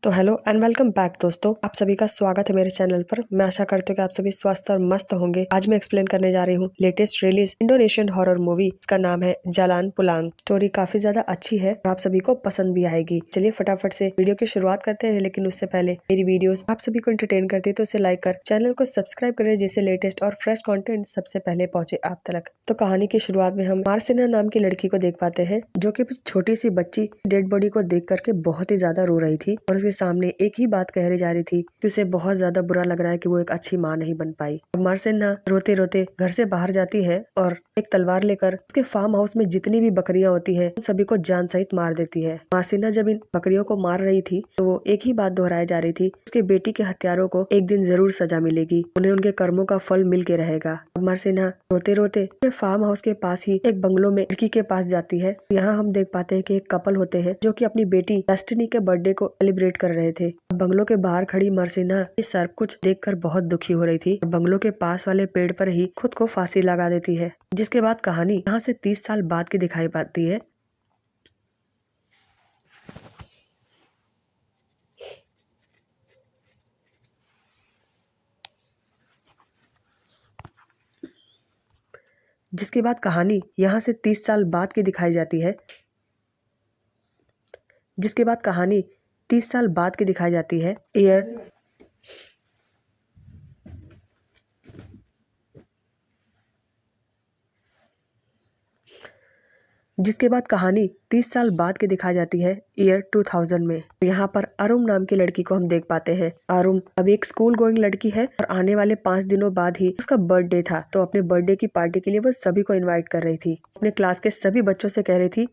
तो hello and welcome back दोस्तों, आप सभी का स्वागत है मेरे चैनल पर। मैं आशा करती हूँ कि आप सभी स्वस्थ और मस्त होंगे। आज मैं एक्सप्लेन करने जा रही हूँ latest release Indonesian horror movie. इसका नाम है जालान पुलांग। स्टोरी काफी ज्यादा अच्छी है और आप सभी को पसंद भी आएगी। चलिए फटाफट से वीडियो की शुरुआत करते हैं, लेकिन उससे पहले मेरी वीडियोस आप सभी को एंटरटेन करती है तो उसे लाइक कर चैनल को सब्सक्राइब करें, जिससे लेटेस्ट और फ्रेश कॉन्टेंट सबसे पहले पहुंचे आप तक। तो कहानी की शुरुआत में हम मार्सिना नाम की लड़की को देख पाते हैं, जो की छोटी सी बच्ची डेड बॉडी को देख करके बहुत ही ज्यादा रो रही थी और उसके सामने एक ही बात कह जा रही थी कि उसे बहुत ज्यादा बुरा लग रहा है कि वो एक अच्छी माँ नहीं बन पाई। मार्सिना रोते रोते घर से बाहर जाती है और एक तलवार लेकर उसके फार्म हाउस में जितनी भी बकरियां होती है उन सभी को जान सहित मार देती है। मार्सिना जब इन बकरियों को मार रही थी तो वो एक ही बात दोहराई जा रही थी, उसके बेटी के हत्यारों को एक दिन जरूर सजा मिलेगी, उन्हें उनके कर्मों का फल मिल के रहेगा। मार्सिना रोते रोते अपने फार्म हाउस के पास ही एक बंगलो में लड़की के पास जाती है। यहाँ हम देख पाते हैं कि एक कपल होते हैं जो कि अपनी बेटी डेस्टिनी के बर्थडे को सेलिब्रेट कर रहे थे। बंगलो के बाहर खड़ी मार्सिना ये सब कुछ देखकर बहुत दुखी हो रही थी और बंगलो के पास वाले पेड़ पर ही खुद को फांसी लगा देती है। जिसके बाद कहानी यहाँ से 30 साल बाद की दिखाई पाती है। जिसके बाद कहानी यहाँ से 30 साल बाद की दिखाई जाती है। जिसके बाद कहानी 30 साल बाद की दिखाई जाती है। जिसके बाद कहानी 30 साल बाद की दिखाई जाती है ईयर 2000 में। यहाँ पर अरुम नाम की लड़की को हम देख पाते हैं। अरुम अब एक स्कूल गोइंग लड़की है और आने वाले 5 दिनों बाद ही उसका बर्थडे था, तो अपने बर्थडे की पार्टी के लिए वो सभी को इनवाइट कर रही थी। अपने क्लास के सभी बच्चों से कह रही थी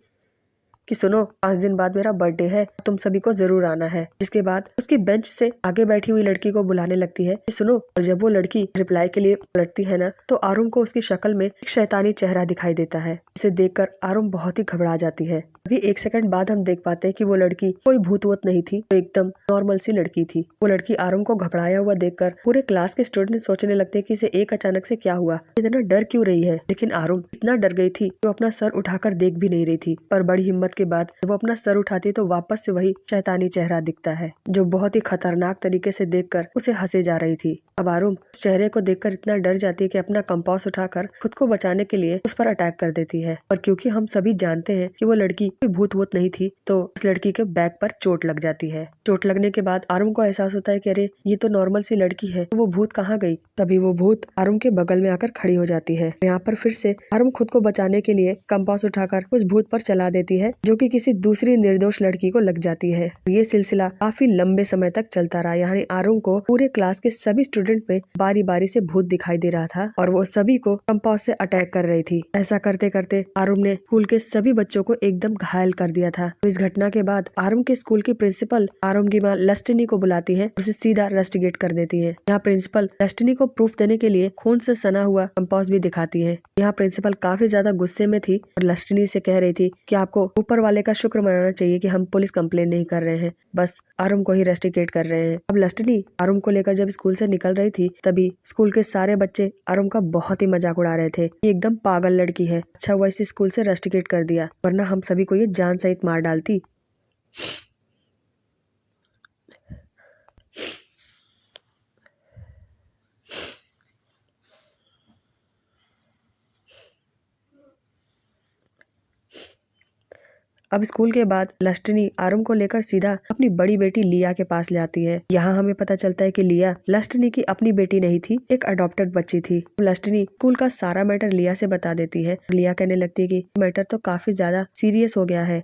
कि सुनो, 5 दिन बाद मेरा बर्थडे है, तुम सभी को जरूर आना है। जिसके बाद उसकी बेंच से आगे बैठी हुई लड़की को बुलाने लगती है कि सुनो, और जब वो लड़की रिप्लाई के लिए पलटती है ना, तो आरुम को उसकी शक्ल में एक शैतानी चेहरा दिखाई देता है। इसे देखकर आरुम बहुत ही घबरा जाती है। अभी 1 सेकंड बाद हम देख पाते हैं कि वो लड़की कोई भूत वूत नहीं थी, तो एकदम नॉर्मल सी लड़की थी। वो लड़की आरुम को घबराया हुआ देखकर पूरे क्लास के स्टूडेंट सोचने लगते कि इसे एक अचानक से क्या हुआ, इतना डर क्यों रही है। लेकिन आरुम इतना डर गई थी कि वो अपना सर उठाकर देख भी नहीं रही थी। पर बड़ी हिम्मत के बाद जब वो अपना सर उठाती तो वापस से वही शैतानी चेहरा दिखता है, जो बहुत ही खतरनाक तरीके से देखकर उसे हंसे जा रही थी। अब आरुम इस चेहरे को देखकर इतना डर जाती है कि अपना कंपास उठाकर खुद को बचाने के लिए उस पर अटैक कर देती है। और क्योंकि हम सभी जानते हैं कि वो लड़की कोई भूत वूत नहीं थी, तो उस लड़की के बैक पर चोट लग जाती है। चोट लगने के बाद आरुम को एहसास होता है कि अरे ये तो नॉर्मल सी लड़की है, तो वो भूत कहाँ गई। तभी वो भूत आरुम के बगल में आकर खड़ी हो जाती है। यहाँ पर फिर से आरुम खुद को बचाने के लिए कंपास उठाकर उस भूत पर चला देती है, जो कि किसी दूसरी निर्दोष लड़की को लग जाती है। ये सिलसिला काफी लंबे समय तक चलता रहा। यानी आरुम को पूरे क्लास के सभी स्टूडेंट में बारी बारी से भूत दिखाई दे रहा था और वो सभी को कंपास से अटैक कर रही थी। ऐसा करते करते आरुम ने स्कूल के सभी बच्चों को एकदम घायल कर दिया था। तो इस घटना के बाद आरुम के स्कूल की प्रिंसिपल आरुम की माँ लस्टिनी को बुलाती है, उसे सीधा रस्टिकेट कर देती है। यहाँ प्रिंसिपल लस्टिनी को प्रूफ देने के लिए खून से सना हुआ कंपास भी दिखाती है। यहाँ प्रिंसिपल काफी ज्यादा गुस्से में थी और लस्टिनी से कह रही थी कि आपको ऊपर वाले का शुक्र मनाना चाहिए कि हम पुलिस कंप्लेन नहीं कर रहे हैं, बस आरुम को ही रेस्टिकेट कर रहे हैं। अब लस्टिनी आरुम को लेकर जब स्कूल से निकल रही थी, तभी स्कूल के सारे बच्चे आरुम का बहुत ही मजाक उड़ा रहे थे। ये एकदम पागल लड़की है, अच्छा हुआ इसे स्कूल से रेस्टिकेट कर दिया, वरना हम सभी को ये जान सहित मार डालती। अब स्कूल के बाद लस्टिनी आरुम को लेकर सीधा अपनी बड़ी बेटी लिया के पास ले आती है। यहाँ हमें पता चलता है कि लिया लस्टिनी की अपनी बेटी नहीं थी, एक अडॉप्टेड बच्ची थी। लस्टिनी स्कूल का सारा मैटर लिया से बता देती है। लिया कहने लगती है कि मैटर तो काफी ज्यादा सीरियस हो गया है।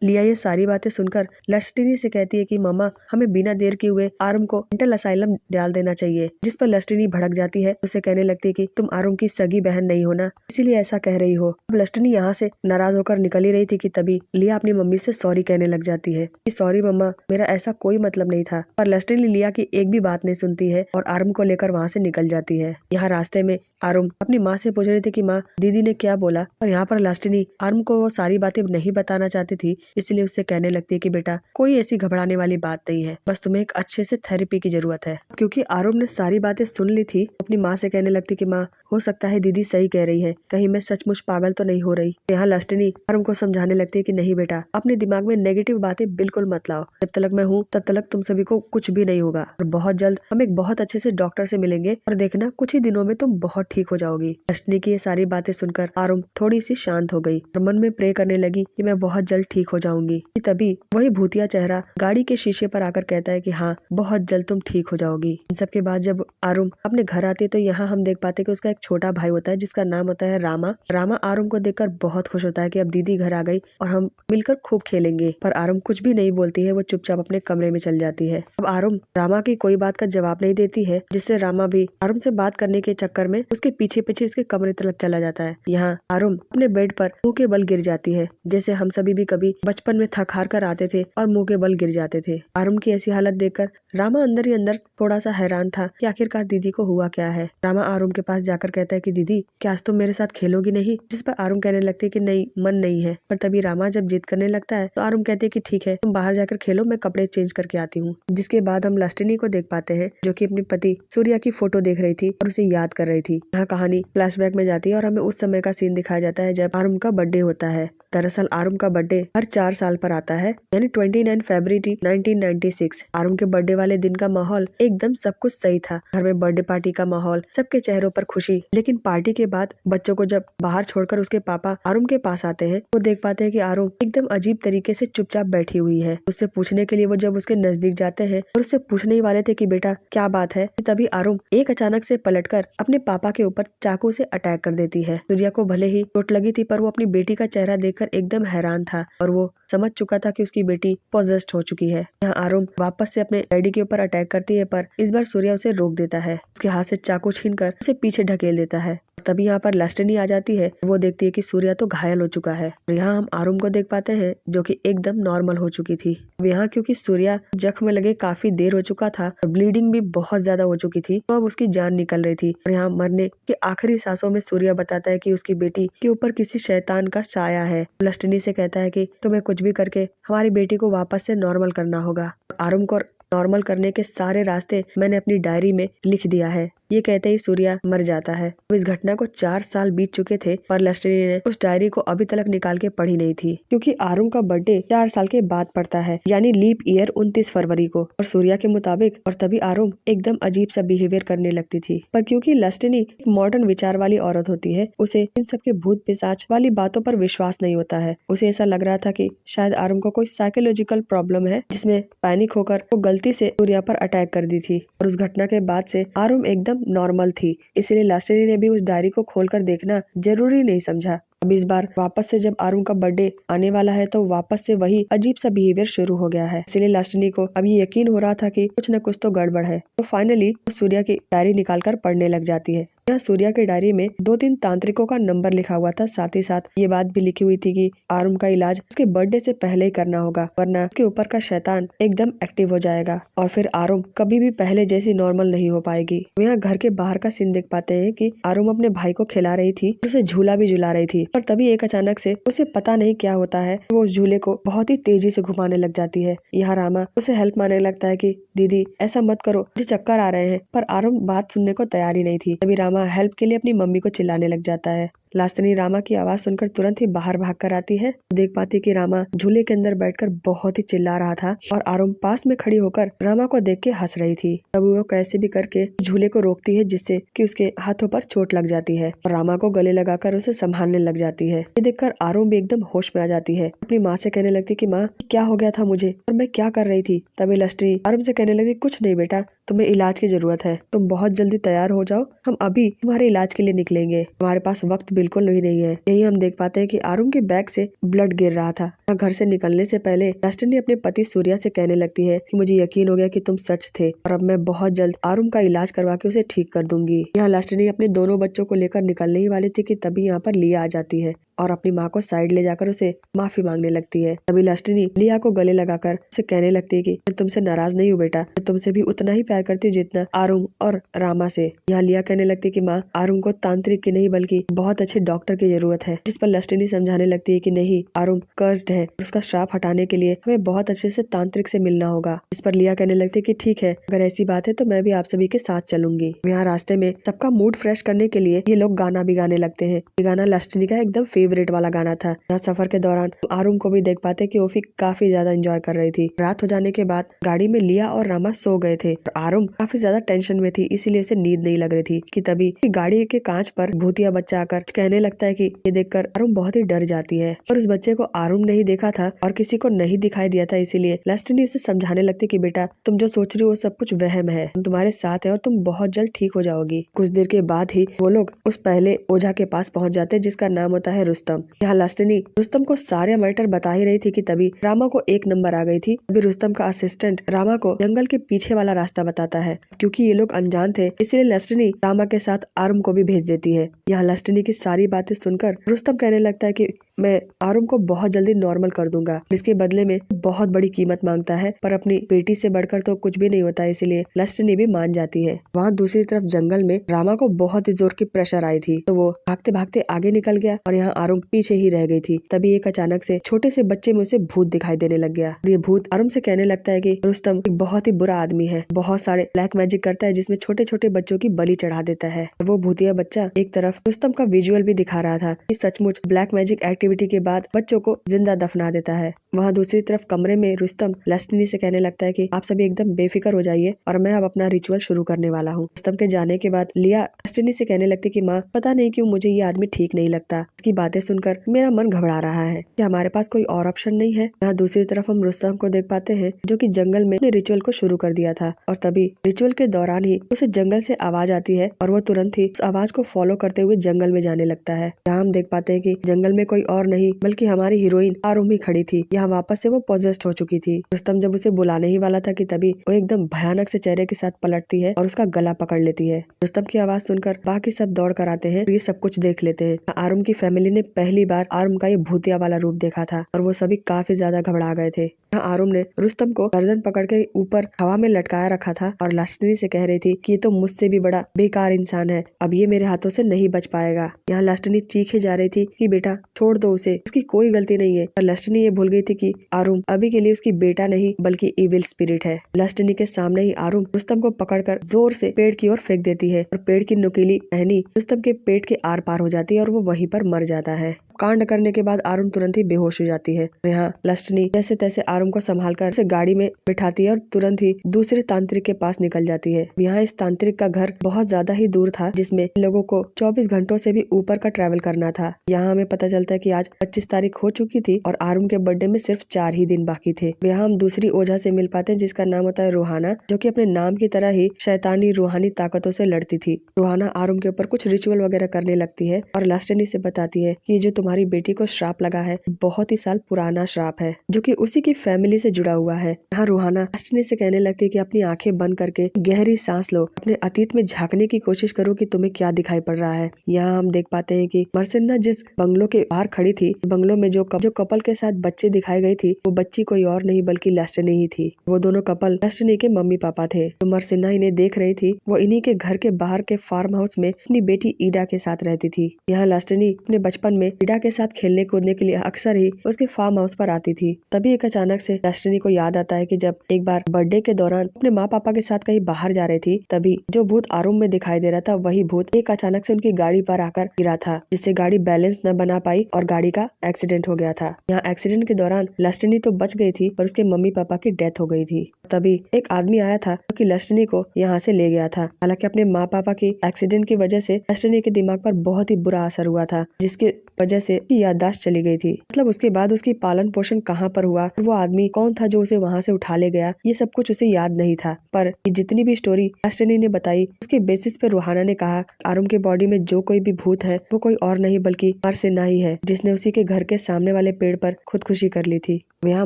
लिया ये सारी बातें सुनकर लस्टिनी से कहती है कि मामा, हमें बिना देर किए हुए आरुम को मेंटल असाइलम डाल देना चाहिए। जिस पर लस्टिनी भड़क जाती है, उसे कहने लगती है कि तुम आरुम की सगी बहन नहीं हो ना, इसीलिए ऐसा कह रही हो। अब लस्टिनी यहाँ से नाराज होकर निकल ही रही थी कि तभी लिया अपनी मम्मी से सॉरी कहने लग जाती है कि सॉरी मम्मा, मेरा ऐसा कोई मतलब नहीं था। पर लस्टिनी लिया की एक भी बात नहीं सुनती है और आरुम को लेकर वहाँ से निकल जाती है। यहाँ रास्ते में आरुम अपनी माँ से पूछ रही थी कि माँ दीदी ने क्या बोला, और यहाँ पर लास्टिनी आरुम को वो सारी बातें नहीं बताना चाहती थी, इसलिए उससे कहने लगती है कि बेटा कोई ऐसी घबराने वाली बात नहीं है, बस तुम्हें एक अच्छे से थेरेपी की जरूरत है। क्योंकि आरुम ने सारी बातें सुन ली थी, अपनी माँ से कहने लगती कि माँ हो सकता है दीदी सही कह रही है, कहीं मैं सचमुच पागल तो नहीं हो रही। यहाँ लास्टिनी आरुम को समझाने लगती है कि नहीं बेटा, अपने दिमाग में नेगेटिव बातें बिल्कुल मत लाओ, जब तक मैं हूँ तब तक तुम सभी को कुछ भी नहीं होगा, और बहुत जल्द हम एक बहुत अच्छे से डॉक्टर से मिलेंगे और देखना कुछ ही दिनों में तुम बहुत ठीक हो जाओगी। लास्टिनी की ये सारी बातें सुनकर आरुम थोड़ी सी शांत हो गई और मन में प्रे करने लगी कि मैं बहुत जल्द ठीक हो जाऊंगी। तभी वही भूतिया चेहरा गाड़ी के शीशे पर आकर कहता है कि हाँ बहुत जल्द तुम ठीक हो जाओगी। इन सब के बाद जब आरुम अपने घर आती है तो यहाँ हम देख पाते हैं कि उसका एक छोटा भाई होता है जिसका नाम होता है रामा। रामा आरुम को देखकर बहुत खुश होता है कि अब दीदी घर आ गई और हम मिलकर खूब खेलेंगे, पर आरुम कुछ भी नहीं बोलती है, वो चुपचाप अपने कमरे में चल जाती है। अब आरुम रामा की कोई बात का जवाब नहीं देती है, जिससे रामा भी आरुम से बात करने के चक्कर में उसके पीछे पीछे उसके कमरे तक चला जाता है। यहाँ आरुम अपने बेड पर मुंह के बल गिर जाती है, जैसे हम सभी भी कभी बचपन में थक हार कर आते थे और मुंह के बल गिर जाते थे। आरुम की ऐसी हालत देखकर रामा अंदर ही अंदर थोड़ा सा हैरान था कि आखिरकार दीदी को हुआ क्या है। रामा आरुम के पास जाकर कहता है कि दीदी क्या आज तुम मेरे साथ खेलोगी नहीं, जिस पर आरुम कहने लगती है कि नहीं मन नहीं है। पर तभी रामा जब जिद करने लगता है तो आरुम कहती है कि ठीक है तुम बाहर जाकर खेलो, मैं कपड़े चेंज करके आती हूँ। जिसके बाद हम लास्टिनी को देख पाते हैं जो कि अपनी पति सूर्या की फोटो देख रही थी और उसे याद कर रही थी। यहाँ कहानी फ्लैशबैक में जाती है और हमें उस समय का सीन दिखाया जाता है जब आरुम का बर्थडे होता है। दरअसल आरुम का बर्थडे हर 4 साल पर आता है, यानी 29 फरवरी 1996। आरुम के बर्थडे वाले दिन का माहौल एकदम सब कुछ सही था, घर में बर्थडे पार्टी का माहौल, सबके चेहरों पर खुशी। लेकिन पार्टी के बाद बच्चों को जब बाहर छोड़कर उसके पापा आरुम के पास आते हैं, वो देख पाते हैं कि आरुम एकदम अजीब तरीके से चुपचाप बैठी हुई है। उससे पूछने के लिए वो जब उसके नजदीक जाते हैं और उससे पूछने ही वाले थे कि बेटा क्या बात है, तभी आरुम एक अचानक से पलटकर अपने पापा के ऊपर चाकू से अटैक कर देती है। सूर्या को भले ही चोट लगी थी, पर वो अपनी बेटी का चेहरा देखकर एकदम हैरान था और वो समझ चुका था कि उसकी बेटी पॉजेस्ड हो चुकी है। यहाँ आरुम वापस से अपने डैडी के ऊपर अटैक करती है, पर इस बार सूर्या उसे रोक देता है, उसके हाथ से चाकू छीनकर उसे पीछे ढकेल देता है। तभी यहाँ पर लास्टिनी आ जाती है, वो देखती है कि सूर्या तो घायल हो चुका है। यहाँ हम आरुम को देख पाते हैं जो कि एकदम नॉर्मल हो चुकी थी। अब यहाँ क्योंकि सूर्या जख्म में लगे काफी देर हो चुका था और ब्लीडिंग भी बहुत ज्यादा हो चुकी थी, तो अब उसकी जान निकल रही थी। और यहाँ मरने के आखिरी सांसों में सूर्या बताता है कि उसकी बेटी के ऊपर किसी शैतान का साया है। लास्टिनी से कहता है कि तुम्हें कुछ भी करके हमारी बेटी को वापस से नॉर्मल करना होगा। आरुम को नॉर्मल करने के सारे रास्ते मैंने अपनी डायरी में लिख दिया है। ये कहते ही सूर्या मर जाता है। इस घटना को 4 साल बीत चुके थे, पर लास्टिनी ने उस डायरी को अभी तक निकाल के पढ़ी नहीं थी, क्योंकि आरुम का बर्थडे 4 साल के बाद पड़ता है, यानी लीप ईयर 29 फरवरी को, और सूर्या के मुताबिक। और तभी आरुम एकदम अजीब सा बिहेवियर करने लगती थी। पर क्योंकि लास्टिनी एक मॉडर्न विचार वाली औरत होती है, उसे इन सब के भूत पिशाच वाली बातों पर विश्वास नहीं होता है। उसे ऐसा लग रहा था कि शायद आरुम को कोई साइकोलॉजिकल प्रॉब्लम है, जिसमें पैनिक होकर वो गलती से सूर्या पर अटैक कर दी थी। और उस घटना के बाद से आरुम एकदम नॉर्मल थी, इसलिए लास्टिनी ने भी उस डायरी को खोलकर देखना जरूरी नहीं समझा। अब इस बार वापस से जब आरुम का बर्थडे आने वाला है तो वापस से वही अजीब सा बिहेवियर शुरू हो गया है। इसलिए लास्टिनी को अब ये यकीन हो रहा था कि कुछ न कुछ तो गड़बड़ है। तो फाइनली वो सूर्या की डायरी निकालकर पढ़ने लग जाती है। यहाँ सूर्या की डायरी में 2-3 तांत्रिकों का नंबर लिखा हुआ था, साथ ही साथ ये बात भी लिखी हुई थी कि आरुम का इलाज उसके बर्थडे से पहले ही करना होगा, वरना उसके ऊपर का शैतान एकदम एक्टिव हो जाएगा और फिर आरुम कभी भी पहले जैसी नॉर्मल नहीं हो पाएगी। यहाँ घर के बाहर का सीन देख पाते हैं कि आरुम अपने भाई को खिला रही थी, उसे झूला भी झुला रही थी, पर तभी एक अचानक से उसे पता नहीं क्या होता है, वो उस झूले को बहुत ही तेजी से घुमाने लग जाती है। यहाँ रामा उसे हेल्प मांगने लगता है कि दीदी ऐसा मत करो, मुझे चक्कर आ रहे हैं, पर आरुम बात सुनने को तैयार ही नहीं थी। तभी रामा हेल्प के लिए अपनी मम्मी को चिल्लाने लग जाता है। लास्टिनी रामा की आवाज सुनकर तुरंत ही बाहर भाग कर आती है। देख पाती कि रामा झूले के अंदर बैठकर बहुत ही चिल्ला रहा था और आरुम पास में खड़ी होकर रामा को देख के हंस रही थी। तब वो कैसे भी करके झूले को रोकती है, जिससे कि उसके हाथों पर चोट लग जाती है और रामा को गले लगाकर उसे संभालने लग जाती है। ये देखकर आरुम भी एकदम होश में आ जाती है। अपनी माँ से कहने लगती कि माँ क्या हो गया था मुझे और मैं क्या कर रही थी। तभी लास्टिनी आरुम से कहने लगी कुछ नहीं बेटा, तुम्हें इलाज की जरूरत है, तुम बहुत जल्दी तैयार हो जाओ, हम अभी तुम्हारे इलाज के लिए निकलेंगे, हमारे पास वक्त बिल्कुल भी नहीं है। यही हम देख पाते हैं कि आरुम के बैग से ब्लड गिर रहा था। घर से निकलने से पहले लास्टिनी अपने पति सूर्या से कहने लगती है कि मुझे यकीन हो गया कि तुम सच थे और अब मैं बहुत जल्द आरुम का इलाज करवा के उसे ठीक कर दूंगी। यहाँ लास्टिनी अपने दोनों बच्चों को लेकर निकलने ही वाली थी कि तभी यहाँ पर लिया आ जाती है। और अपनी माँ को साइड ले जाकर उसे माफी मांगने लगती है। तभी लस्टिनी लिया को गले लगाकर उसे कहने लगती है कि मैं तुमसे नाराज नहीं हूँ बेटा, मैं तुमसे भी उतना ही प्यार करती हूँ जितना आरुम और रामा से। यहाँ लिया कहने लगती है कि माँ, आरुम को तांत्रिक की नहीं बल्कि बहुत अच्छे डॉक्टर की जरूरत है। जिस पर लस्टिनी समझाने लगती है कि नहीं, आरुम कर्स्ड है, उसका श्राप हटाने के लिए हमें बहुत अच्छे से तांत्रिक से मिलना होगा। इस पर लिया कहने लगती है कि ठीक है, अगर ऐसी बात है तो मैं भी आप सभी के साथ चलूंगी। यहाँ रास्ते में सबका मूड फ्रेश करने के लिए ये लोग गाना भी गाने लगते हैं। ये गाना लस्टिनी का एकदम फेवरेट वाला गाना था। यहाँ सफर के दौरान आरुम को भी देख पाते कि वो भी काफी ज्यादा एंजॉय कर रही थी। रात हो जाने के बाद गाड़ी में लिया और रामा सो गए थे और आरुम काफी ज्यादा टेंशन में थी, इसीलिए उसे नींद नहीं लग रही थी कि तभी गाड़ी के कांच पर भूतिया बच्चा आकर कहने लगता है कि ये देखकर आरुम बहुत ही डर जाती है। और उस बच्चे को आरुम नहीं देखा था और किसी को नहीं दिखाई दिया था, इसीलिए लस्टिनी उसे समझाने लगती कि बेटा, तुम जो सोच रही हो वो सब कुछ वहम है, हम तुम्हारे साथ है और तुम बहुत जल्द ठीक हो जाओगी। कुछ देर के बाद ही वो लोग उस पहले ओझा के पास पहुंच जाते हैं जिसका नाम होता है रुस्तम। यहाँ लस्टिनी रुस्तम को सारे मैटर बता ही रही थी कि तभी रामा को एक नंबर आ गई थी। अभी रुस्तम का असिस्टेंट रामा को जंगल के पीछे वाला रास्ता बताता है। क्योंकि ये लोग अनजान थे, इसलिए लस्टिनी रामा के साथ आरुम को भी भेज देती है। यहाँ लस्टिनी की सारी बातें सुनकर रुस्तम कहने लगता है कि मैं आरुम को बहुत जल्दी नॉर्मल कर दूंगा, इसके बदले में बहुत बड़ी कीमत मांगता है, पर अपनी बेटी से बढ़कर तो कुछ भी नहीं होता, इसीलिए लस्टिनी भी मान जाती है। वहाँ दूसरी तरफ जंगल में रामा को बहुत ही जोर की प्रेशर आई थी, तो वो भागते भागते आगे निकल गया और यहाँ आरुम पीछे ही रह गई थी। तभी एक अचानक से छोटे से बच्चे में उसे भूत दिखाई देने लग गया। ये भूत आरुम से कहने लगता है कि रुस्तम एक बहुत ही बुरा आदमी है, बहुत सारे ब्लैक मैजिक करता है जिसमें छोटे छोटे बच्चों की बलि चढ़ा देता है। वो भूतिया बच्चा एक तरफ रुस्तम का विजुअल भी दिखा रहा था कि सचमुच ब्लैक मैजिक एक्टिविटी के बाद बच्चों को जिंदा दफना देता है। वहाँ दूसरी तरफ कमरे में रुस्तम लस्टिनी से कहने लगता है कि आप सभी एकदम बेफिक्र हो जाइए और मैं अब अपना रिचुअल शुरू करने वाला हूँ। रुस्तम के जाने के बाद लिया लस्टिनी से कहने लगती कि माँ, पता नहीं क्यों मुझे ये आदमी ठीक नहीं लगता, इसकी बातें सुनकर मेरा मन घबरा रहा है, क्या हमारे पास कोई और ऑप्शन नहीं है। यहाँ दूसरी तरफ हम रुस्तम को देख पाते हैं जो कि जंगल में अपने रिचुअल को शुरू कर दिया था और तभी रिचुअल के दौरान ही उसे जंगल से आवाज आती है और वो तुरंत ही उस आवाज को फॉलो करते हुए जंगल में जाने लगता है। यहाँ हम देख पाते हैं कि जंगल में कोई और नहीं बल्कि हमारी हीरोइन आरुम ही खड़ी थी। यहाँ वापस से वो पोजेस्ड हो चुकी थी। रुस्तम जब उसे बुलाने ही वाला था कि तभी वो एकदम भयानक से चेहरे के साथ पलटती है और उसका गला पकड़ लेती है। रुस्तम की आवाज सुनकर बाकी सब दौड़ कर आते हैं, ये सब कुछ देख लेते हैं। आरुम की फैमिली ने पहली बार आरुम का ये भूतिया वाला रूप देखा था और वो सभी काफी ज्यादा घबरा गए थे। यहाँ आरुम ने रुस्तम को गर्दन पकड़ के ऊपर हवा में लटकाया रखा था और लस्टिनी से कह रही थी कि ये तो मुझसे भी बड़ा बेकार इंसान है, अब ये मेरे हाथों से नहीं बच पाएगा। यहाँ लस्टिनी चीखे जा रही थी कि बेटा छोड़ दो उसे, उसकी कोई गलती नहीं है। पर लस्टिनी ये भूल गई थी कि आरुम अभी के लिए उसकी बेटा नहीं बल्कि इविल स्पिरिट है। लस्टिनी के सामने ही आरुम रुस्तम को पकड़कर जोर से पेड़ की ओर फेंक देती है और पेड़ की नुकीली टहनी रुस्तम के पेट के आर पार हो जाती है और वो वहीं पर मर जाता है। कांड करने के बाद आरुम तुरंत ही बेहोश हो जाती है। यहाँ लस्टिनी जैसे तैसे आरुम को संभालकर उसे गाड़ी में बिठाती है और तुरंत ही दूसरे तांत्रिक के पास निकल जाती है। यहाँ इस तांत्रिक का घर बहुत ज्यादा ही दूर था जिसमें लोगों को 24 घंटों से भी ऊपर का ट्रैवल करना था। यहाँ हमें पता चलता है कि आज 25 तारीख हो चुकी थी और आरुम के बर्थडे में सिर्फ 4 ही दिन बाकी थे। यहाँ हम दूसरी ओझा से मिल पाते हैं जिसका नाम होता है रूहाना, जो कि अपने नाम की तरह ही शैतानी रूहानी ताकतों से लड़ती थी। रूहाना आरुम के ऊपर कुछ रिचुअल वगैरह करने लगती है और लस्टिनी से बताती है कि जो तुम्हारी बेटी को श्राप लगा है बहुत ही साल पुराना श्राप है जो कि उसी की फैमिली से जुड़ा हुआ है। यहाँ रूहाना लस्टिनी से कहने लगती है कि अपनी आंखें बंद करके गहरी सांस लो, अपने अतीत में झांकने की कोशिश करो कि तुम्हें क्या दिखाई पड़ रहा है। यहाँ हम देख पाते हैं कि मरसिन्ना जिस बंगलो के बाहर खड़ी थी, बंगलो में जो कपल के साथ बच्चे दिखाई गई थी वो बच्ची कोई और नहीं बल्कि लस्टिनी ही थी। वो दोनों कपल लस्टिनी के मम्मी पापा थे। तो मरसिन्ना इन्हें देख रही थी, वो इन्हीं के घर के बाहर के फार्म हाउस में अपनी बेटी ईडा के साथ रहती थी। यहाँ लस्टिनी अपने बचपन में ईडा के साथ खेलने कूदने के लिए अक्सर ही उसके फार्म हाउस पर आती थी। तभी एक अचानक से लस्टिनी को याद आता है कि जब एक बार बर्थडे के दौरान अपने माँ पापा के साथ कहीं बाहर जा रही थी, तभी जो भूत आरुम में दिखाई दे रहा था वही भूत एक अचानक से उनकी गाड़ी पर आकर गिरा था, जिससे गाड़ी बैलेंस न बना पाई और गाड़ी का एक्सीडेंट हो गया था। यहाँ एक्सीडेंट के दौरान लस्टिनी तो बच गई थी पर उसके मम्मी पापा की डेथ हो गई थी। तभी एक आदमी आया था जो कि लस्टिनी को यहाँ से ले गया था। हालांकि अपने माँ पापा की एक्सीडेंट की वजह से लस्टिनी के दिमाग पर बहुत ही बुरा असर हुआ था, जिसके वजह से याददाश्त चली गई थी। मतलब उसके बाद उसकी पालन पोषण कहाँ पर हुआ, वो आदमी कौन था जो उसे वहाँ से उठा ले गया, ये सब कुछ उसे याद नहीं था। पर जितनी भी स्टोरी लस्टिनी ने बताई उसके बेसिस पे रूहाना ने कहा आरुम के बॉडी में जो कोई भी भूत है वो कोई और नहीं बल्कि मरसिन्ना ही है, जिसने उसी के घर के सामने वाले पेड़ पर खुदकुशी कर ली थी। यहाँ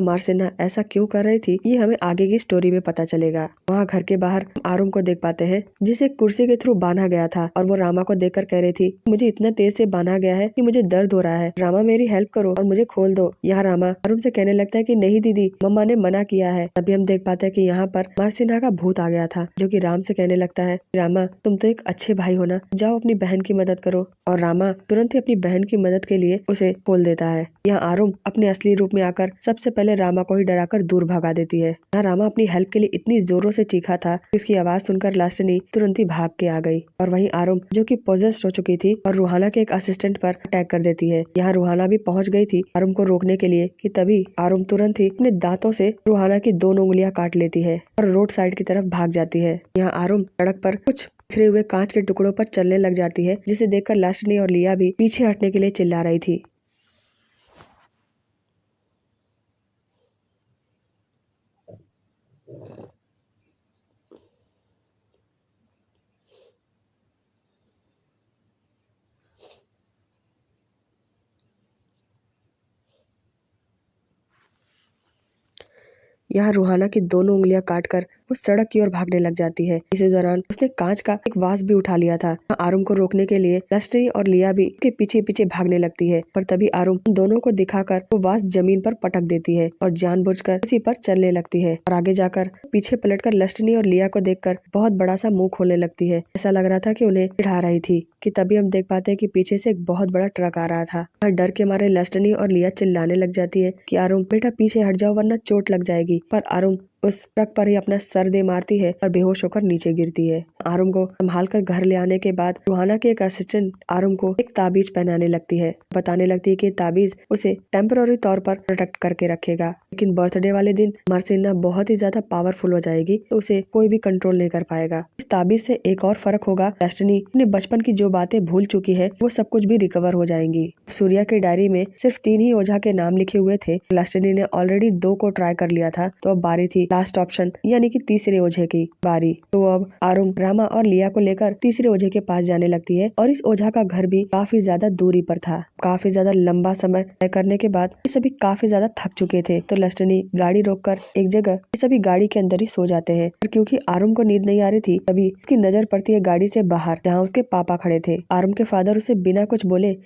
मरसिन्ना ऐसा क्यों कर रही थी ये हमें आगे की स्टोरी में पता चलेगा। वहाँ घर के बाहर आरुम को देख पाते हैं जिसे कुर्सी के थ्रू बांधा गया था और वो रामा को देखकर कह रही थी मुझे इतना तेज से बांधा गया है कि मुझे दर्द हो रहा है, रामा मेरी हेल्प करो और मुझे खोल दो। यहाँ रामा आरुम से कहने लगता है कि नहीं दीदी, मम्मा ने मना किया है। तभी हम देख पाते हैं कि यहाँ पर मार्सिना का भूत आ गया था, जो कि राम से कहने लगता है, रामा तुम तो एक अच्छे भाई हो ना, जाओ अपनी बहन की मदद करो। और रामा तुरंत ही अपनी बहन की मदद के लिए उसे खोल देता है। यहाँ आरुम अपने असली रूप में आकर सबसे पहले रामा को ही डराकर दूर भगा देती है। यहाँ रामा अपनी हेल्प के लिए इतनी जोरों से चीखा था कि उसकी आवाज सुनकर लास्टनी तुरंत ही भाग के आ गई। और वहीं आरुम, जो कि पोजेस्ड हो चुकी थी और रूहाना के एक असिस्टेंट पर अटैक कर देती है। यहाँ रूहाना भी पहुंच गई थी आरुम को रोकने के लिए कि तभी आरुम तुरंत ही अपने दांतों से रूहाना की दोनों उंगलियां काट लेती है और रोड साइड की तरफ भाग जाती है। यहाँ आरुम सड़क पर कुछ बिखरे हुए कांच के टुकड़ों पर चलने लग जाती है, जिसे देखकर लास्टनी और लिया भी पीछे हटने के लिए चिल्ला रही थी। यहाँ रूहाना की दोनों उंगलियां काटकर वो सड़क की ओर भागने लग जाती है। इसी दौरान उसने कांच का एक वास भी उठा लिया था। आरुम को रोकने के लिए लश्करी और लिया भी उसके पीछे पीछे भागने लगती है, पर तभी आरुम उन दोनों को दिखाकर वो वास जमीन पर पटक देती है और जानबूझकर उसी पर चलने लगती है। और आगे जाकर पीछे पलटकर लश्करी और लिया को देखकर बहुत बड़ा सा मुंह खोलने लगती है। ऐसा लग रहा था कि उन्हें चिढ़ा रही थी कि तभी हम देख पाते हैं कि पीछे से एक बहुत बड़ा ट्रक आ रहा था। डर के मारे लश्करी और लिया चिल्लाने लग जाती है कि आरुम बेटा पीछे हट जाओ वरना चोट लग जाएगी। पर आरुम उस ट्रक पर ही अपना सर दे मारती है और बेहोश होकर नीचे गिरती है। आरुम को संभाल कर घर ले आने के बाद रूहाना के एक असिस्टेंट आरुम को एक ताबीज पहनाने लगती है, बताने लगती है कि ताबीज उसे टेम्पररी तौर पर प्रोटेक्ट करके रखेगा, लेकिन बर्थडे वाले दिन मार्सिना बहुत ही ज्यादा पावरफुल हो जाएगी तो उसे कोई भी कंट्रोल नहीं कर पाएगा। इस ताबीज से एक और फर्क होगा, डेस्टिनी अपने बचपन की जो बातें भूल चुकी है वो सब कुछ भी रिकवर हो जाएंगी। सूर्या के डायरी में सिर्फ 3 ही ओझा के नाम लिखे हुए थे। डेस्टिनी ने ऑलरेडी 2 को ट्राई कर लिया था, तो अब बारी थी लास्ट ऑप्शन यानी कि तीसरे ओझे की बारी। तो अब आरुम रामा और लिया को लेकर तीसरे ओझे के पास जाने लगती है और इस ओझा का घर भी काफी ज्यादा दूरी पर था। काफी ज्यादा लंबा समय तय करने के बाद ये सभी काफी ज्यादा थक चुके थे, तो लस्टनी गाड़ी रोककर एक जगह ये सभी गाड़ी के अंदर ही सो जाते हैं। और क्योंकि आरुम को नींद नहीं आ रही थी, तभी उसकी नजर पड़ती है गाड़ी से बाहर, जहाँ उसके पापा खड़े थे। आरुम के फादर उसे बिना कुछ बोले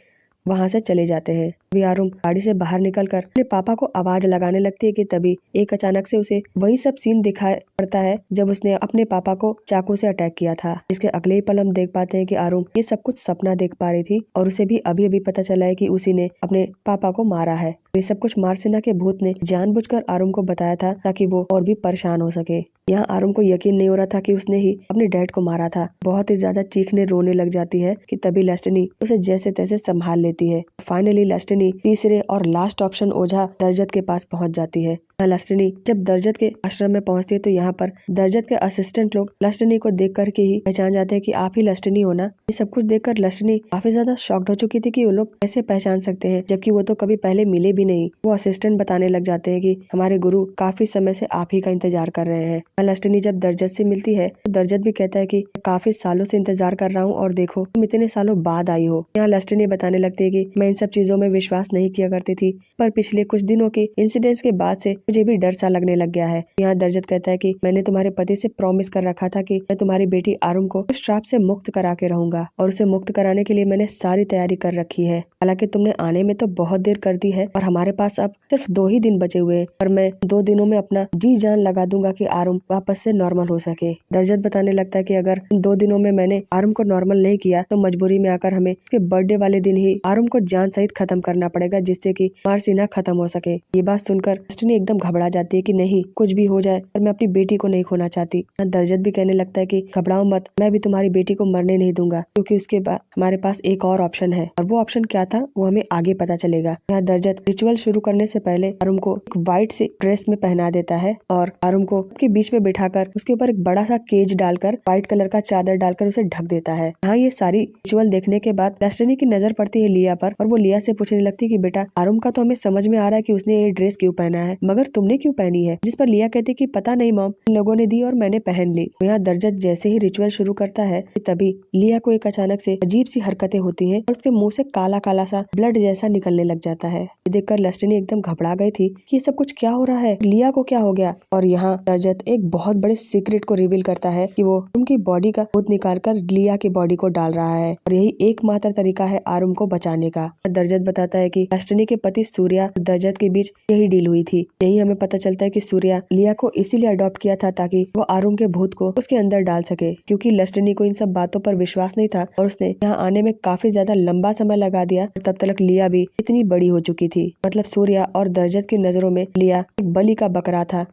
वहां से चले जाते हैं। अभी आरुम गाड़ी से बाहर निकलकर अपने पापा को आवाज लगाने लगती है कि तभी एक अचानक से उसे वही सब सीन दिखाई पड़ता है जब उसने अपने पापा को चाकू से अटैक किया था। इसके अगले ही पल हम देख पाते हैं कि आरुम ये सब कुछ सपना देख पा रही थी और उसे भी अभी अभी पता चला है कि उसी ने अपने पापा को मारा है। ये सब कुछ मार्सिना के भूत ने जानबूझकर आरुम को बताया था ताकि वो और भी परेशान हो सके। यहाँ आरुम को यकीन नहीं हो रहा था कि उसने ही अपने डैड को मारा था। बहुत ही ज्यादा चीखने रोने लग जाती है कि तभी लेस्टनी उसे जैसे तैसे संभाल लेती है। फाइनली लेस्टनी तीसरे और लास्ट ऑप्शन ओझा दर्जत के पास पहुंच जाती है। लस्टनी जब दर्जत के आश्रम में पहुंचती है तो यहाँ पर दर्जत के असिस्टेंट लोग लस्टनी को देख करके ही पहचान जाते हैं कि आप ही लस्टनी हो ना। ये सब कुछ देखकर लस्टनी काफी ज्यादा शॉक्ड हो चुकी थी कि वो लोग कैसे पहचान सकते हैं, जबकि वो तो कभी पहले मिले भी नहीं। वो असिस्टेंट बताने लग जाते हैं कि हमारे गुरु काफी समय से आप ही का इंतजार कर रहे हैं। लस्टनी जब दर्जत से मिलती है तो दर्जत भी कहता है कि काफी सालों से इंतजार कर रहा हूँ और देखो तुम इतने सालों बाद आई हो। यहाँ लस्टनी बताने लगती है कि मैं इन सब चीजों में विश्वास नहीं किया करती थी, पर पिछले कुछ दिनों के इंसिडेंट्स के बाद से मुझे भी डर सा लगने लग गया है। यहाँ दर्जत कहता है कि मैंने तुम्हारे पति से प्रॉमिस कर रखा था कि मैं तुम्हारी बेटी आरुम को उस श्राप से मुक्त करा के रहूंगा और उसे मुक्त कराने के लिए मैंने सारी तैयारी कर रखी है। हालांकि तुमने आने में तो बहुत देर कर दी है और हमारे पास अब सिर्फ 2 ही दिन बचे हुए हैं, पर मैं 2 दिनों में अपना जी जान लगा दूंगा कि आरुम वापस से नॉर्मल हो सके। दर्जत बताने लगता है कि अगर 2 दिनों में मैंने आरुम को नॉर्मल नहीं किया तो मजबूरी में आकर हमें उसके बर्थडे वाले दिन ही आरुम को जान सहित खत्म करना पड़ेगा, जिससे कि मार्सिना खत्म हो सके। ये बात सुनकर डेस्टिनी एकदम घबरा जाती है कि नहीं, कुछ भी हो जाए पर मैं अपनी बेटी को नहीं खोना चाहती। दर्जत भी कहने लगता है कि घबराओ मत, मैं भी तुम्हारी बेटी को मरने नहीं दूंगा, क्योंकि उसके बाद हमारे पास एक और ऑप्शन है और वो ऑप्शन क्या था वो हमें आगे पता चलेगा। यहाँ दर्जत रिचुअल शुरू करने से पहले आरुम को एक व्हाइट सी ड्रेस में पहना देता है और आरुम को के बीच में बिठाकर उसके ऊपर एक बड़ा सा केज डालकर व्हाइट कलर का चादर डालकर उसे ढक देता है। यहाँ ये सारी रिचुअल देखने के बाद डेस्टिनी की नजर पड़ती है लिया पर और वो लिया से पूछने लगती है कि बेटा आरुम का तो हमें समझ में आ रहा है कि उसने ये ड्रेस क्यों पहना है, मगर मगर तुमने क्यों पहनी है? जिस पर लिया कहती कि पता नहीं मॉम, इन लोगों ने दी और मैंने पहन ली। यहाँ दर्जत जैसे ही रिचुअल शुरू करता है तभी लिया को एक अचानक से अजीब सी हरकतें होती हैं और उसके मुंह से काला काला सा ब्लड जैसा निकलने लग जाता है। ये देखकर लस्टनी एकदम घबरा गई थी कि ये सब कुछ क्या हो रहा है, लिया को क्या हो गया। और यहाँ दर्जत एक बहुत बड़े सीक्रेट को रिवील करता है कि वो उनकी बॉडी का खून निकाल कर लिया की बॉडी को डाल रहा है और यही एकमात्र तरीका है आरुम को बचाने का। दर्जत बताता है कि लस्टनी के पति सूर्या और दर्जत के बीच यही डील हुई थी। यही हमें पता चलता है कि सूर्या लिया को इसीलिए अडॉप्ट किया था ताकि वो आरुम के भूत को उसके अंदर डाल सके, क्योंकि लस्टनी को इन सब बातों पर विश्वास नहीं था और उसने यहाँ आने में काफी ज्यादा लंबा समय लगा दिया। तब तक लिया भी इतनी बड़ी हो चुकी थी। मतलब सूर्या और दर्जत की नजरों में लिया एक बलि का बकरा था।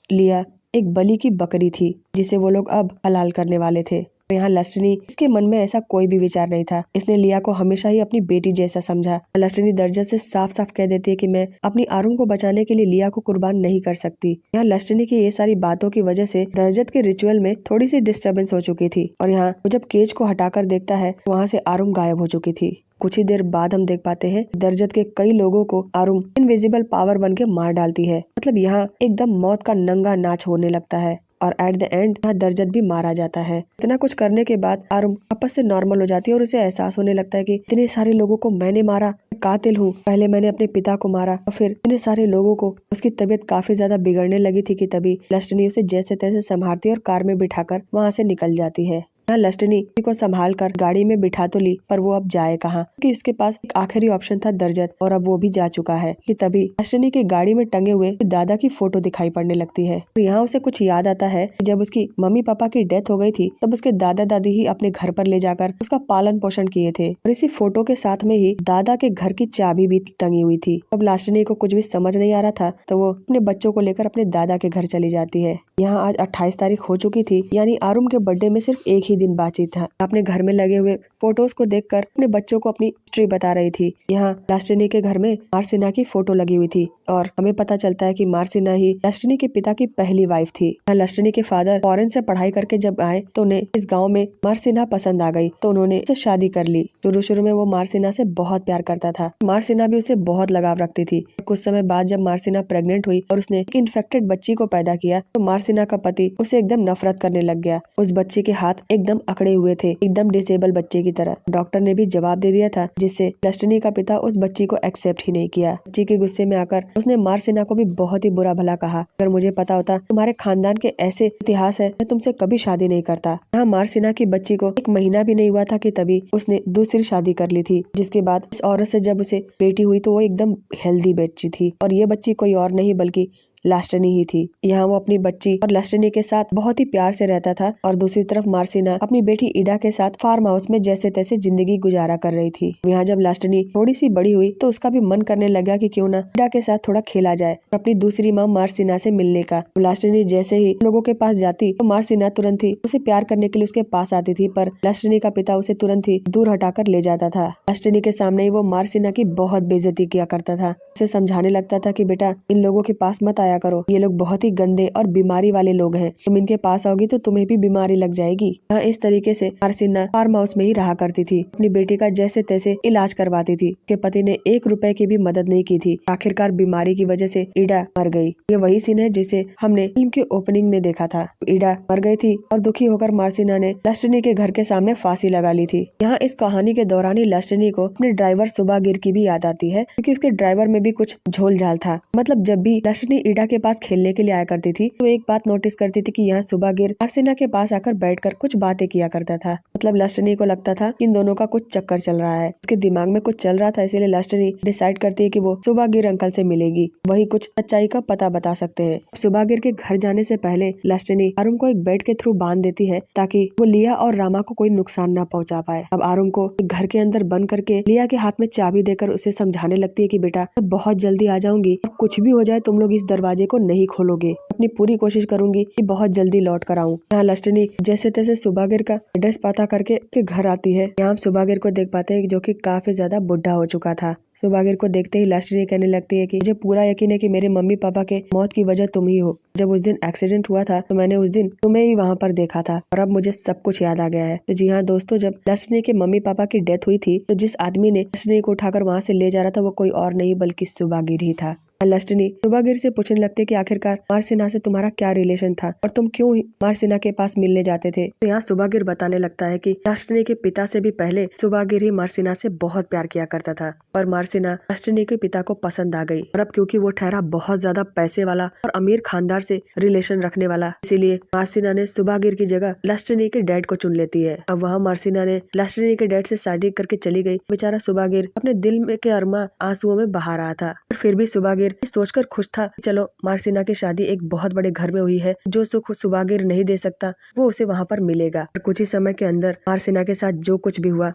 लिया एक बलि की बकरी थी जिसे वो लोग अब हलाल करने वाले थे। यहाँ लस्टनी, इसके मन में ऐसा कोई भी विचार नहीं था। इसने लिया को हमेशा ही अपनी बेटी जैसा समझा। लस्टनी दर्जत से साफ साफ कह देती है कि मैं अपनी आरुम को बचाने के लिए लिया को कुर्बान नहीं कर सकती। यहाँ लस्टनी की ये सारी बातों की वजह से दर्जत के रिचुअल में थोड़ी सी डिस्टर्बेंस हो चुकी थी और यहाँ वो जब केज को हटाकर देखता है वहाँ से आरुम गायब हो चुकी थी। कुछ ही देर बाद हम देख पाते हैं दर्जत के कई लोगों को आरुम इनविजिबल पावर बन के मार डालती है। मतलब यहाँ एकदम मौत का नंगा नाच होने लगता है और एट द एंड यहाँ दर्जत भी मारा जाता है। इतना कुछ करने के बाद आरुम वापस से नॉर्मल हो जाती है और उसे एहसास होने लगता है कि इतने सारे लोगों को मैंने मारा, कातिल हूँ। पहले मैंने अपने पिता को मारा और फिर इतने सारे लोगों को। उसकी तबीयत काफी ज्यादा बिगड़ने लगी थी कि तभी लस्टनी उसे जैसे तैसे संभालती और कार में बिठाकर वहाँ से निकल जाती है। यहाँ लस्टनी को संभाल कर गाड़ी में बिठा तो ली, पर वो अब जाए कहाँ, क्योंकि इसके पास एक आखिरी ऑप्शन था दर्जत, और अब वो भी जा चुका है। कि तभी लस्टनी की गाड़ी में टंगे हुए दादा की फोटो दिखाई पड़ने लगती है। तो यहाँ उसे कुछ याद आता है कि जब उसकी मम्मी पापा की डेथ हो गई थी तब उसके दादा दादी ही अपने घर पर ले जाकर उसका पालन पोषण किए थे और इसी फोटो के साथ में ही दादा के घर की चाबी भी टंगी हुई थी। अब लस्टनी को कुछ भी समझ नहीं आ रहा था तो वो अपने बच्चों को लेकर अपने दादा के घर चली जाती है। यहाँ आज 28 तारीख हो चुकी थी, यानी आरुम के बर्थडे में सिर्फ एक ही दिन बाकी था। अपने घर में लगे हुए फोटोज को देखकर अपने बच्चों को अपनी हिस्ट्री बता रही थी। यहाँ लस्टनी के घर में मार्सिना की फोटो लगी हुई थी और हमें पता चलता है कि मार्सिना ही लस्टनी के पिता की पहली वाइफ थी। यहाँ लस्टनी के फादर फॉरेन से पढ़ाई करके जब आए तो उन्हें इस गाँव में मार्सिना पसंद आ गई तो उन्होंने उससे शादी कर ली। शुरू शुरू में वो मार्सिना से बहुत प्यार करता था, मार्सिना भी उसे बहुत लगाव रखती थी। कुछ समय बाद जब मार्सिना प्रेग्नेंट हुई और उसने एक इन्फेक्टेड बच्ची को पैदा किया तो मार्सिना का पति उसे एकदम नफरत करने लग गया। उस बच्ची के हाथ एकदम अकड़े हुए थे, एकदम डिसेबल बच्चे की तरह। डॉक्टर ने भी जवाब दे दिया था, जिससे लस्टनी का पिता उस बच्ची को एक्सेप्ट ही नहीं किया। बच्ची के गुस्से में आकर उसने मार्सिना को भी बहुत ही बुरा भला कहा, अगर मुझे पता होता तुम्हारे खानदान के ऐसे इतिहास है मैं तुमसे कभी शादी नहीं करता। यहाँ मार्सिना की बच्ची को 1 महीना भी नहीं हुआ था कि तभी उसने दूसरी शादी कर ली थी, जिसके बाद इस औरत से जब उसे बेटी हुई तो वो एकदम हेल्दी बच्ची थी और ये बच्ची कोई और नहीं बल्कि लस्टनी ही थी। यहाँ वो अपनी बच्ची और लस्टनी के साथ बहुत ही प्यार से रहता था और दूसरी तरफ मार्सिना अपनी बेटी इडा के साथ फार्म हाउस में जैसे तैसे जिंदगी गुजारा कर रही थी। यहाँ जब लस्टनी थोड़ी सी बड़ी हुई तो उसका भी मन करने लगा कि क्यों ना इडा के साथ थोड़ा खेला जाए और अपनी दूसरी माँ मार्सिना से मिलने का। लस्टनी जैसे ही लोगों के पास जाती तो मार्सिना तुरंत ही उसे प्यार करने के लिए उसके पास आती थी, पर लस्टनी का पिता उसे तुरंत ही दूर हटाकर ले जाता था। लस्टनी के सामने ही वो मार्सिना की बहुत बेइज्जती किया करता था, उसे समझाने लगता था कि बेटा इन लोगों के पास मत आया करो, ये लोग बहुत ही गंदे और बीमारी वाले लोग हैं, तुम इनके पास आओगी तो तुम्हें भी बीमारी लग जाएगी। हाँ, इस तरीके से मार्सिना फार्म हाउस में ही रहा करती थी, अपनी बेटी का जैसे तैसे इलाज करवाती थी। उसके पति ने 1 रुपए की भी मदद नहीं की थी। आखिरकार बीमारी की वजह से इडा मर गई। ये वही सीन है जिसे हमने फिल्म की ओपनिंग में देखा था। इडा मर गई थी और दुखी होकर मार्सिना ने लस्टनी के घर के सामने फांसी लगा ली थी। यहाँ इस कहानी के दौरान ही लस्टनी को अपने ड्राइवर सुबागिर की भी याद आती है, क्योंकि उसके ड्राइवर में भी कुछ झोल झाल था। मतलब जब भी लस्टनी इडा के पास खेलने के लिए आया करती थी तो एक बात नोटिस करती थी कि यहाँ सुबागिर मार्सिना के पास आकर बैठकर कुछ बातें किया करता था। मतलब लस्टनी को लगता था कि इन दोनों का कुछ चक्कर चल रहा है, उसके दिमाग में कुछ चल रहा था, इसीलिए लस्टनी डिसाइड करती है कि वो सुबागिर अंकल से मिलेगी, वही कुछ सच्चाई का पता बता सकते हैं। सुबागिर के घर जाने से पहले लस्टनी आरुम को एक बेड के थ्रू बांध देती है ताकि वो लिया और रामा को कोई नुकसान न पहुंचा पाए। अब आरुम को एक घर के अंदर बंद करके लिया के हाथ में चाबी देकर उसे समझाने लगती है कि बेटा मैं बहुत जल्दी आ जाऊंगी, कुछ भी हो जाए तुम लोग इस दरवाजे दरवाजे को नहीं खोलोगे। अपनी पूरी कोशिश करूंगी कि बहुत जल्दी लौट कर आऊं। यहाँ लस्टनी जैसे तैसे सुबागिर का एड्रेस पता करके के घर आती है। यहाँ हम सुबागिर को देख पाते हैं जो कि काफी ज्यादा बुढ़ा हो चुका था। सुबागिर को देखते ही लस्टनी कहने लगती है कि मुझे पूरा यकीन है कि मेरे मम्मी पापा के मौत की वजह तुम ही हो। जब उस दिन एक्सीडेंट हुआ था तो मैंने उस दिन तुम्हें ही वहाँ पर देखा था और अब मुझे सब कुछ याद आ गया है। तो जी हाँ दोस्तों, जब लस्टनी के मम्मी पापा की डेथ हुई थी तो जिस आदमी ने लस्टनी को उठाकर वहाँ से ले जा रहा था वो कोई और नहीं बल्कि सुबागिर ही था। लस्टनी सुबागिर से पूछने लगते कि आखिरकार मारसिना से तुम्हारा क्या रिलेशन था और तुम क्यों मारसिना के पास मिलने जाते थे। तो यहाँ सुबागिर बताने लगता है कि लस्टनी के पिता से भी पहले सुबागिर ही मारसिना से बहुत प्यार किया करता था, पर मारसिना लस्टनी के पिता को पसंद आ गई और अब क्योंकि वो ठहरा बहुत ज्यादा पैसे वाला और अमीर खानदार से रिलेशन रखने वाला, इसीलिए मारसिना ने सुबागिर की जगह लस्टनी के डैड को चुन लेती है। अब वहाँ मारसिना ने लस्टनी के डैड से शादी करके चली गई। बेचारा सुबागिर अपने दिल में के अरमा आंसुओं में बहा रहा था, फिर भी सुबागिर सोचकर खुश था कि चलो मारसिना की शादी एक बहुत बड़े घर में हुई है, जो सुख सुबागिर नहीं दे सकता वो उसे वहाँ पर मिलेगा। और कुछ ही समय के अंदर मारसिना के साथ जो कुछ भी हुआ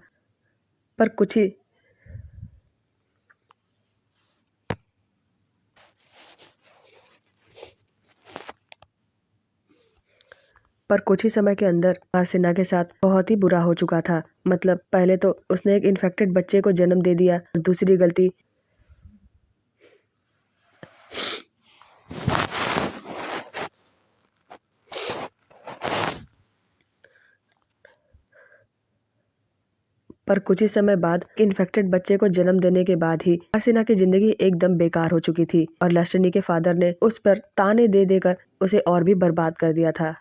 पर कुछ ही समय के अंदर मारसिना के साथ बहुत ही बुरा हो चुका था। मतलब पहले तो उसने एक इन्फेक्टेड बच्चे को जन्म दे दिया और दूसरी गलती पर कुछ ही समय बाद इन्फेक्टेड बच्चे को जन्म देने के बाद ही मारसिना की जिंदगी एकदम बेकार हो चुकी थी और लस्टनी के फादर ने उस पर ताने दे देकर उसे और भी बर्बाद कर दिया था।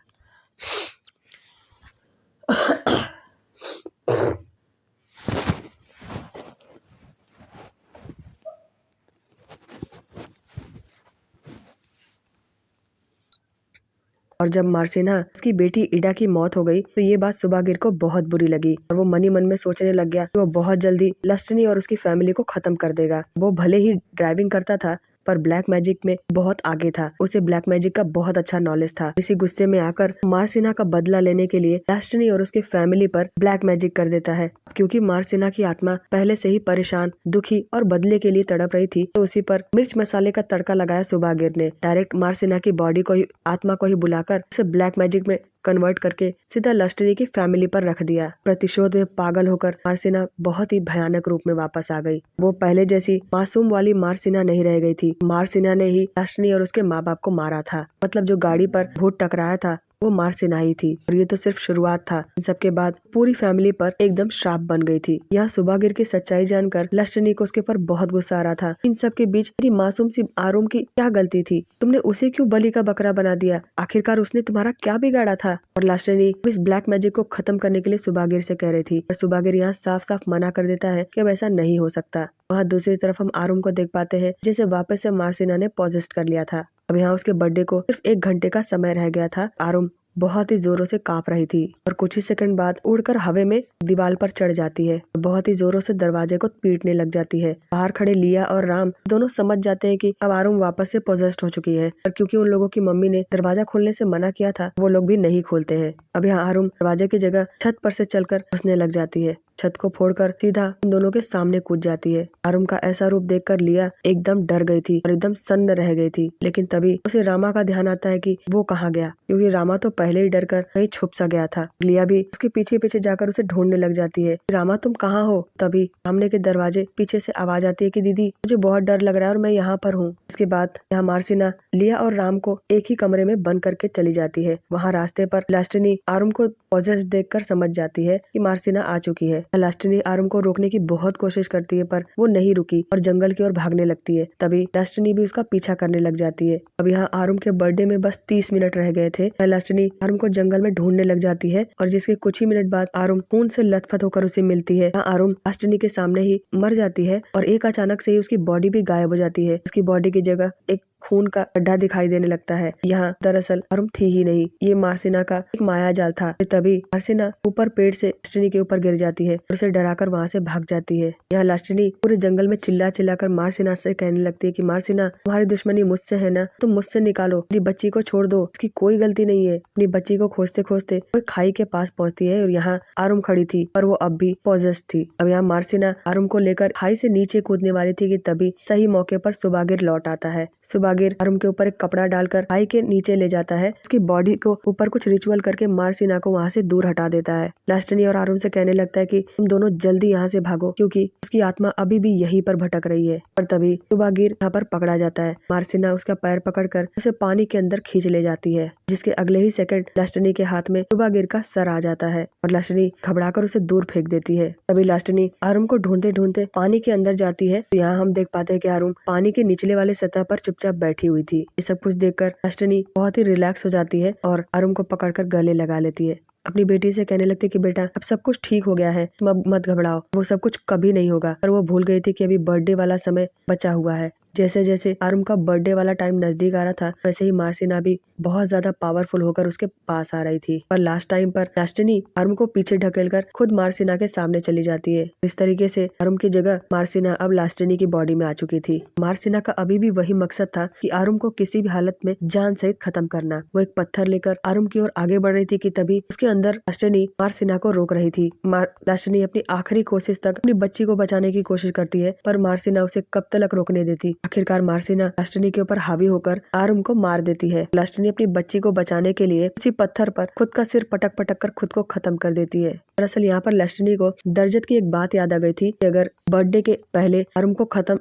और जब मारसिना उसकी बेटी इडा की मौत हो गई तो ये बात सुबागिर को बहुत बुरी लगी और वो मन ही मन में सोचने लग गया कि वो बहुत जल्दी लस्टनी और उसकी फैमिली को खत्म कर देगा। वो भले ही ड्राइविंग करता था पर ब्लैक मैजिक में बहुत आगे था, उसे ब्लैक मैजिक का बहुत अच्छा नॉलेज था। इसी गुस्से में आकर मारसिना का बदला लेने के लिए लस्टनी और उसकी फैमिली पर ब्लैक मैजिक कर देता है। क्योंकि मारसिना की आत्मा पहले से ही परेशान, दुखी और बदले के लिए तड़प रही थी, तो उसी पर मिर्च मसाले का तड़का लगाया सुबागिर ने। डायरेक्ट मारसिना की बॉडी को ही, आत्मा को ही बुलाकर उसे ब्लैक मैजिक में कन्वर्ट करके सीधा लस्टनी की फैमिली पर रख दिया। प्रतिशोध में पागल होकर मारसिना बहुत ही भयानक रूप में वापस आ गई। वो पहले जैसी मासूम वाली मारसिना नहीं रह गई थी। मारसिना ने ही लस्टनी और उसके माँ बाप को मारा था। मतलब जो गाड़ी पर भूत टकराया था वो मारसिना ही थी और ये तो सिर्फ शुरुआत था। इन सबके बाद पूरी फैमिली पर एकदम श्राप बन गई थी। यहाँ सुबागिर की सच्चाई जानकर लस्टनी को उसके पर बहुत गुस्सा आ रहा था। इन सब के बीच मेरी मासूम सी आरुम की क्या गलती थी? तुमने उसे क्यों बलि का बकरा बना दिया? आखिरकार उसने तुम्हारा क्या बिगाड़ा था? और लस्टनी इस ब्लैक मैजिक को खत्म करने के लिए सुबागिर से कह रही थी, पर सुबागिर यहाँ साफ साफ मना कर देता है कि अब ऐसा नहीं हो सकता। वहाँ दूसरी तरफ हम आरुम को देख पाते हैं जिसे वापस से मारसिना ने पॉजेस्ट कर लिया था। अब यहाँ उसके बर्थडे को सिर्फ 1 घंटे का समय रह गया था। आरुम बहुत ही जोरों से कांप रही थी और कुछ ही सेकंड बाद उड़कर हवा में दीवार पर चढ़ जाती है और बहुत ही जोरों से दरवाजे को पीटने लग जाती है। बाहर खड़े लिया और राम दोनों समझ जाते हैं कि अब आरुम वापस से पोजेस्ड हो चुकी है, पर क्योंकि उन लोगों की मम्मी ने दरवाजा खोलने से मना किया था वो लोग भी नहीं खोलते हैं। अब यहाँ आरुम दरवाजे की जगह छत पर से चलकर हंसने लग जाती है। छत को फोड़कर सीधा उन दोनों के सामने कूद जाती है। आरुम का ऐसा रूप देखकर लिया एकदम डर गई थी और एकदम सन्न रह गई थी। लेकिन तभी उसे रामा का ध्यान आता है कि वो कहाँ गया, क्योंकि रामा तो पहले ही डर कर कहीं छुप सा गया था। लिया भी उसके पीछे पीछे जाकर उसे ढूंढने लग जाती है। रामा तुम कहाँ हो? तभी सामने के दरवाजे पीछे से आवाज आती है कि दीदी मुझे बहुत डर लग रहा है और मैं यहाँ पर हूँ। इसके बाद यहाँ मारसिना लिया और राम को एक ही कमरे में बंद करके चली जाती है। वहाँ रास्ते पर लस्टनी आरुम को पॉजेस्ड देखकर समझ जाती है कि मारसिना आ चुकी है। लस्टनी आरुम को रोकने की बहुत कोशिश करती है पर वो नहीं रुकी और जंगल की ओर भागने लगती है। तभी लस्टनी भी उसका पीछा करने लग जाती है। अब यहाँ आरुम के बर्थडे में बस 30 मिनट रह गए थे। लस्टनी आरुम को जंगल में ढूंढने लग जाती है और जिसके कुछ ही मिनट बाद आरुम खून से लथपथ होकर उसे मिलती है। आरुम लस्टनी के सामने ही मर जाती है और एक अचानक से ही उसकी बॉडी भी गायब हो जाती है। उसकी बॉडी की जगह एक खून का गड्ढा दिखाई देने लगता है। यहाँ दरअसल आरुम थी ही नहीं, ये मारसिना का एक माया जाल था। तभी मारसिना ऊपर पेड़ से लस्टनी के ऊपर गिर जाती है और उसे डराकर वहाँ से भाग जाती है। यहाँ लस्टनी पूरे जंगल में चिल्ला चिल्लाकर मारसिना से कहने लगती है कि मारसिना तुम्हारी दुश्मनी मुझसे है ना, तुम मुझसे निकालो, अपनी बच्ची को छोड़ दो, उसकी कोई गलती नहीं है। अपनी बच्ची को खोजते खोजते वो खाई के पास पहुँचती है और यहाँ आरुम खड़ी थी पर वो अब भी पॉजेस्ड थी। अब यहाँ मारसिना आरुम को लेकर खाई से नीचे कूदने वाली थी कि तभी सही मौके पर सुबागिर लौट आता है। सुबागिर सुबागिर आरुम के ऊपर एक कपड़ा डालकर खाई के नीचे ले जाता है। उसकी बॉडी को ऊपर कुछ रिचुअल करके मार्सिना को वहाँ से दूर हटा देता है। डेस्टिनी और आरुम से कहने लगता है कि तुम दोनों जल्दी यहाँ से भागो, क्योंकि उसकी आत्मा अभी भी यहीं पर भटक रही है। और तभी सुबागिर यहाँ पर पकड़ा जाता है। मार्सिना उसका पैर पकड़कर उसे पानी के अंदर खींच ले जाती है, जिसके अगले ही सेकंड डेस्टिनी के हाथ में सुबागिर का सर आ जाता है और डेस्टिनी घबराकर उसे दूर फेंक देती है। तभी डेस्टिनी आरुम को ढूंढते ढूंढते पानी के अंदर जाती है। तो यहाँ हम देख पाते हैं कि आरुम पानी के निचले वाले सतह पर चुपचाप बैठी हुई थी। ये सब कुछ देखकर डेस्टिनी बहुत ही रिलैक्स हो जाती है और आरुम को पकड़कर गले लगा लेती है। अपनी बेटी से कहने लगती कि बेटा अब सब कुछ ठीक हो गया है, तुम अब मत घबराओ, वो सब कुछ कभी नहीं होगा। पर वो भूल गई थी कि अभी बर्थडे वाला समय बचा हुआ है। जैसे जैसे आरुम का बर्थडे वाला टाइम नजदीक आ रहा था, वैसे ही मार्सिना भी बहुत ज्यादा पावरफुल होकर उसके पास आ रही थी। और लास्ट टाइम पर डेस्टिनी आरुम को पीछे ढकेलकर खुद मार्सिना के सामने चली जाती है। इस तरीके से आरुम की जगह मार्सिना अब डेस्टिनी की बॉडी में आ चुकी थी। मार्सिना का अभी भी वही मकसद था कि आरुम को किसी भी हालत में जान सहित खत्म करना। वो एक पत्थर लेकर आरुम की ओर आगे बढ़ रही थी कि तभी उसके अंदर डेस्टिनी मार्सिना को रोक रही थी। डेस्टिनी अपनी आखिरी कोशिश तक अपनी बच्ची को बचाने की कोशिश करती है, पर मार्सिना उसे कब तक रोकने देती। आखिरकार मार्सिना डेस्टिनी के ऊपर हावी होकर आरुम को मार देती है। डेस्टिनी अपनी बच्ची को बचाने के लिए उसी पत्थर पर खुद का सिर पटक पटक कर खुद को खत्म कर देती है। दरअसल यहाँ पर डेस्टिनी को दर्जत की एक बात याद आ गई थी कि अगर बर्थडे के पहले आरुम को खत्म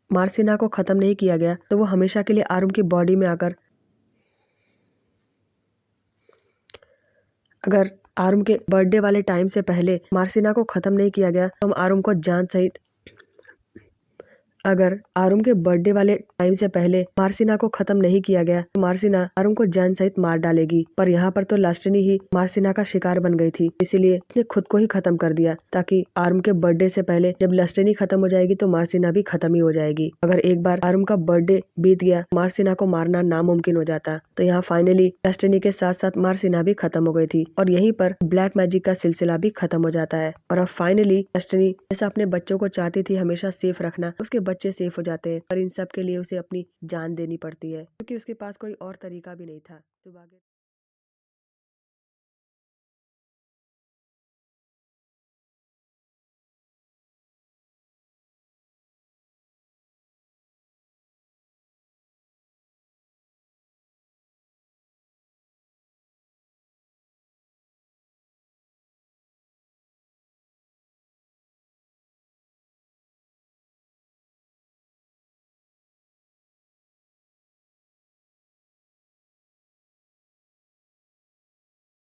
मार्सिना को खत्म नहीं किया गया तो वो हमेशा के लिए आरुम की बॉडी में आकर अगर आरुम के बर्थडे वाले टाइम से पहले मार्सिना को खत्म नहीं किया गया तो हम आरुम को जान सहित अगर आरुम के बर्थडे वाले टाइम से पहले मार्सिना को खत्म नहीं किया गया तो मार्सिना आरुम को जान सहित मार डालेगी। पर यहाँ पर तो डेस्टिनी ही मार्सिना का शिकार बन गई थी, इसीलिए उसने खुद को ही खत्म कर दिया ताकि आरुम के बर्थडे से पहले जब डेस्टिनी खत्म हो जाएगी तो मार्सिना भी खत्म ही हो जाएगी। अगर एक बार आरुम का बर्थडे बीत गया, मार्सिना को मारना नामुमकिन हो जाता। तो यहाँ फाइनली डेस्टिनी के साथ साथ मार्सिना भी खत्म हो गई थी और यहीं पर ब्लैक मैजिक का सिलसिला भी खत्म हो जाता है। और अब फाइनली डेस्टिनी जैसा अपने बच्चों को चाहती थी हमेशा सेफ रखना, उसके बच्चे सेफ हो जाते हैं, पर इन सब के लिए उसे अपनी जान देनी पड़ती है क्योंकि उसके पास कोई और तरीका भी नहीं था।